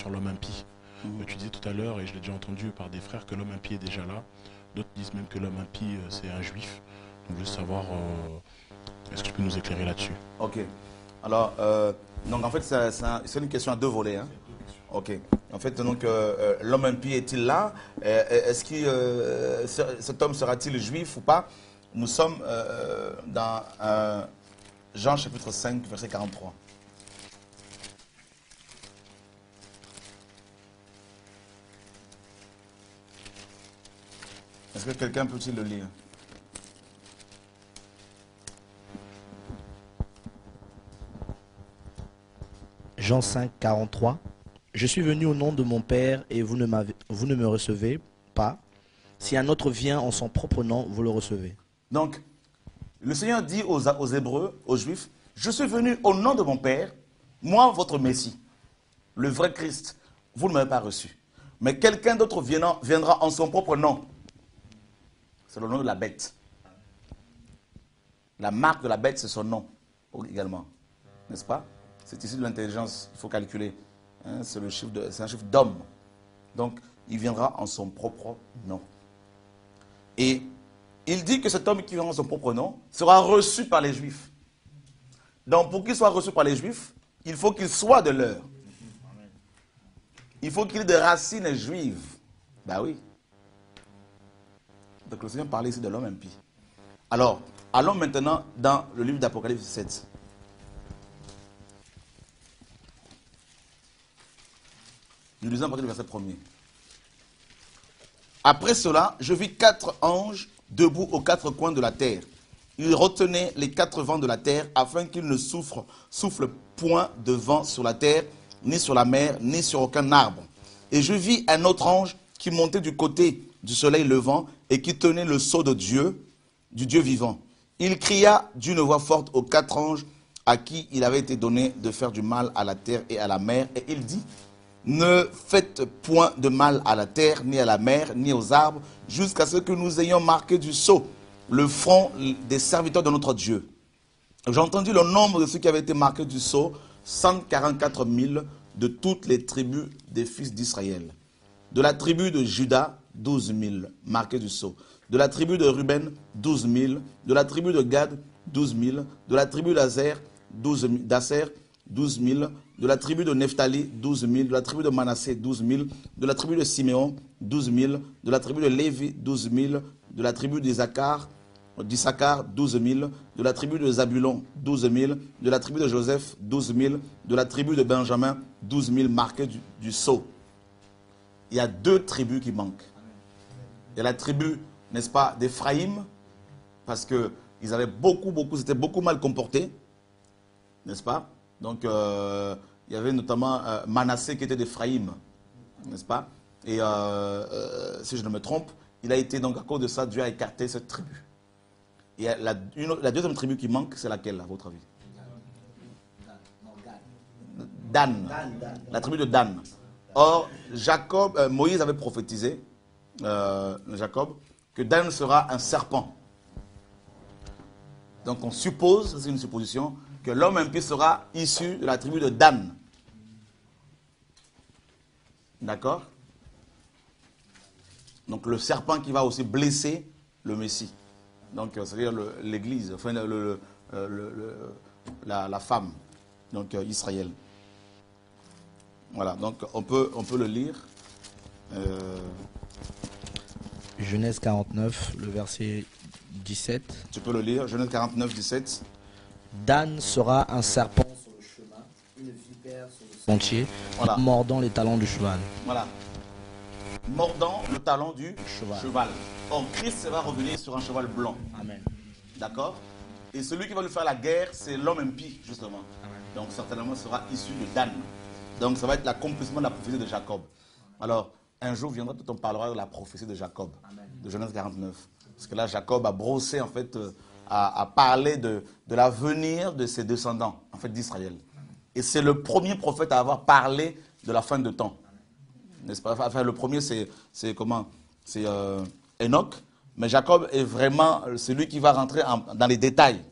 sur l'homme impie. Tu disais tout à l'heure, et je l'ai déjà entendu par des frères, que l'homme impie est déjà là. D'autres disent même que l'homme impie, c'est un juif. Donc, je veux savoir, est-ce que tu peux nous éclairer là-dessus? Ok. Alors, donc en fait, c'est une question à deux volets. Hein. Ok. En fait, donc, l'homme impie est-il là? Est-ce que cet homme sera-t-il juif ou pas? Nous sommes dans Jean chapitre 5, verset 43. Est-ce que quelqu'un peut-il le lire? Jean 5, 43. Je suis venu au nom de mon Père et vous ne me recevez pas. Si un autre vient en son propre nom, vous le recevez. Donc, le Seigneur dit aux Hébreux, aux Juifs, je suis venu au nom de mon Père, moi, votre Messie, le vrai Christ. Vous ne m'avez pas reçu. Mais quelqu'un d'autre viendra en son propre nom. C'est le nom de la bête. La marque de la bête, c'est son nom également. N'est-ce pas? C'est ici de l'intelligence, il faut calculer. Hein, c'est un chiffre d'homme. Donc, il viendra en son propre nom. Et il dit que cet homme qui viendra en son propre nom sera reçu par les Juifs. Donc, pour qu'il soit reçu par les Juifs, il faut qu'il soit de leur. Il faut qu'il ait des racines juives. Ben oui. Donc, le Seigneur parlait ici de l'homme impie. Alors, allons maintenant dans le livre d'Apocalypse 7. Nous lisons à partir du verset 1er. Après cela, je vis 4 anges debout aux 4 coins de la terre. Ils retenaient les 4 vents de la terre afin qu'ils ne soufflent point de vent sur la terre, ni sur la mer, ni sur aucun arbre. Et je vis un autre ange qui montait du côté du soleil levant et qui tenait le sceau de Dieu, du Dieu vivant. Il cria d'une voix forte aux 4 anges à qui il avait été donné de faire du mal à la terre et à la mer. Et il dit, ne faites point de mal à la terre, ni à la mer, ni aux arbres, jusqu'à ce que nous ayons marqué du sceau le front des serviteurs de notre Dieu. J'ai entendu le nombre de ceux qui avaient été marqués du sceau, 144 000 de toutes les tribus des fils d'Israël. De la tribu de Juda, 12 000 marqués du sceau. De la tribu de Ruben, 12 000. De la tribu de Gad, 12 000. De la tribu d'Aser, 12 000. De la tribu de Nephtali, 12 000. De la tribu de Manassé, 12 000. De la tribu de Siméon, 12 000. De la tribu de Lévi, 12 000. De la tribu d'Issachar, 12 000. De la tribu de Zabulon, 12 000. De la tribu de Joseph, 12 000. De la tribu de Benjamin, 12 000 marqués du sceau. Il y a 2 tribus qui manquent. Il y a la tribu, n'est-ce pas, d'Éphraïm, parce qu'ils avaient c'était beaucoup mal comportés, n'est-ce pas? Donc, il y avait notamment Manassé qui était d'Éphraïm, n'est-ce pas? Et si je ne me trompe, il a été, donc à cause de ça, Dieu a écarté cette tribu. Et la deuxième tribu qui manque, c'est laquelle, à votre avis? Dan. La tribu de Dan. Or, Moïse avait prophétisé, Jacob, que Dan sera un serpent. Donc on suppose, c'est une supposition, que l'homme impie sera issu de la tribu de Dan. D'accord? Donc le serpent qui va aussi blesser le Messie. Donc c'est-à-dire l'église, enfin la femme, donc Israël. Voilà, donc on peut le lire. Genèse 49, le verset 17. Tu peux le lire, Genèse 49, 17. Dan sera un serpent sur le chemin, une vipère sur le sentier, voilà, mordant les talons du cheval. Voilà. Mordant le talon du cheval. Or, Christ va revenir sur un cheval blanc. Amen. D'accord? Et celui qui va lui faire la guerre, c'est l'homme impie, justement. Amen. Donc, certainement, sera issu de Dan. Donc, ça va être l'accomplissement de la prophétie de Jacob. Alors, un jour viendra, on parlera de la prophétie de Jacob, Amen, de Genèse 49. Parce que là, Jacob a brossé, en fait, a parlé de l'avenir de ses descendants, en fait, d'Israël. Et c'est le premier prophète à avoir parlé de la fin de temps. N'est-ce pas? Enfin, le premier, c'est comment? C'est Enoch. Mais Jacob est vraiment celui qui va rentrer dans les détails.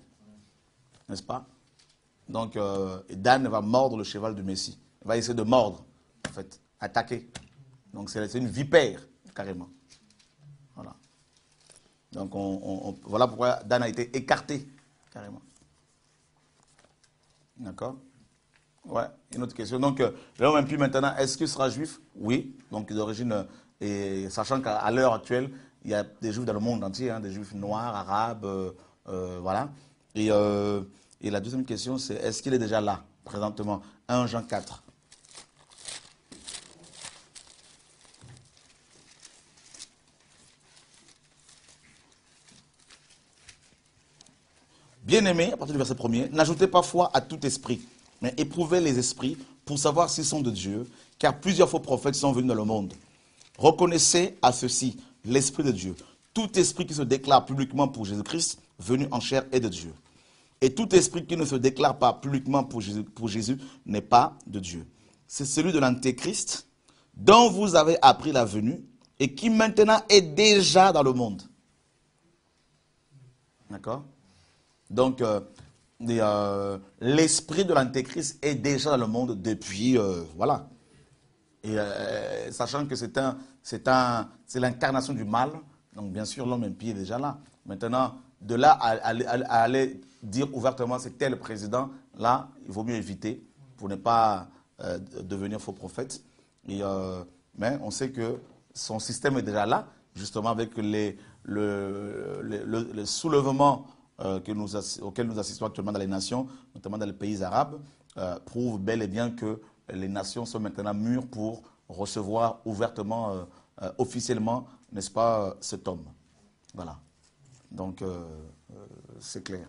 N'est-ce pas? Donc, Dan va mordre le cheval du Messie. Il va essayer de mordre en fait, attaqué. Donc c'est une vipère, carrément. Voilà. Donc voilà pourquoi Dan a été écarté, carrément. D'accord? Ouais, une autre question. Donc, l'homme impie maintenant, est-ce qu'il sera juif? Oui, donc d'origine, et sachant qu'à l'heure actuelle, il y a des juifs dans le monde entier, hein, des juifs noirs, arabes, voilà. Et la deuxième question, c'est est-ce qu'il est déjà là, présentement? 1 Jean 4. Bien-aimés, à partir du verset 1er, n'ajoutez pas foi à tout esprit, mais éprouvez les esprits pour savoir s'ils sont de Dieu, car plusieurs faux prophètes sont venus dans le monde. Reconnaissez à ceci l'Esprit de Dieu. Tout esprit qui se déclare publiquement pour Jésus-Christ, venu en chair, est de Dieu. Et tout esprit qui ne se déclare pas publiquement pour Jésus n'est pas de Dieu. C'est celui de l'Antéchrist, dont vous avez appris la venue, et qui maintenant est déjà dans le monde. D'accord? Donc, l'esprit de l'Antéchrist est déjà dans le monde depuis, voilà. Et sachant que c'est l'incarnation du mal, donc bien sûr l'homme impie est déjà là. Maintenant, de là à aller dire ouvertement c'est tel président, là, il vaut mieux éviter pour ne pas devenir faux prophète. Et, mais on sait que son système est déjà là, justement avec le soulèvement auquel nous assistons actuellement dans les nations, notamment dans les pays arabes, prouve bel et bien que les nations sont maintenant mûres pour recevoir ouvertement, officiellement, n'est-ce pas, cet homme. Voilà. Donc, c'est clair.